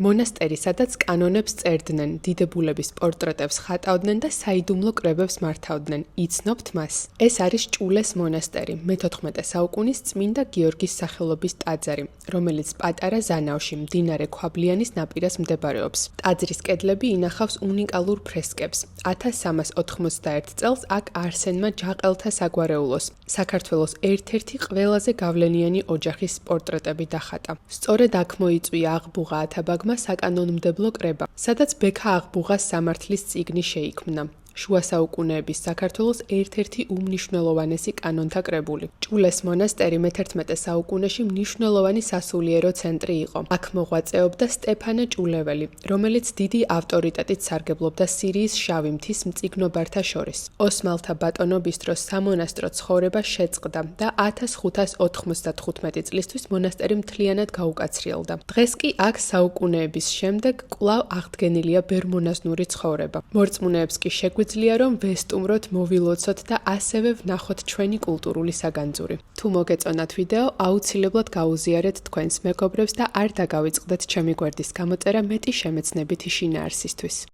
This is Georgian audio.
მონასტერი, სადაც კანონებს წერდნენ, დიდებულების პორტრეტებს ხატავდნენ და საიდუმლო კრებებს მართავდნენ. იცნობთ მას? ეს არის ჭულეს მონასტერი, მე-14 საუკუნის წმინდა გიორგის სახელობის ტაძარი, რომელიც პატარა ზანავში, მდინარე ქვაბლიანის ნაპირას მდებარეობს. ტაძრის კედლები ინახავს უნიკალურ ფრესკებს. 1391 წელს აქ არსენმა ჯაყელთა საგვარეულოს, საქართველოს ერთ-ერთი ყველაზე გავლენიანი ოჯახის პორტრეტები დახატა. სწორედ აქ მოიწვია აღბუღა ათაბაგმა საკანონმდებლო კრება, სადაც ბექა აღბუღას სამართლის წიგნი შეიქმნა. შუა საუკუნეების საქართველოს ერთ-ერთი უმნიშვნელოვანესი კანონთა კრებული. ჭულეს მონასტერი მე-11 საუკუნეში მნიშვნელოვანი სასულიერო ცენტრი იყო. აქ მოღვაწეობდა სტეფანე ჭულეველი, რომელიც დიდი ავტორიტეტით სარგებლობდა სირიის შავი მთის მწიგნობართა შორის. ოსმალთა ბატონობის დროს სამონასტრო ცხოვრება შეწყდა და 1595 წლისთვის მონასტერი მთლიანად გაუკაცრიელდა. დღეს კი აქ საუკუნეების შემდეგ კვლავ აღდგენილია ბერმონაზნური ცხოვრება. მორწმუნეებს კი შეგვიძლია რომ ვესტუმროთ, მოვილოცოთ და ასევე ვნახოთ ჩვენი კულტურული საგანძური. თუ მოგეწონათ ვიდეო, აუცილებლად გაუზიარეთ თქვენს მეგობრებს და არ დაგავიწყდეთ ჩემი გვერდის გამოწერა მეტი შემეცნებითი შინაარსისთვის.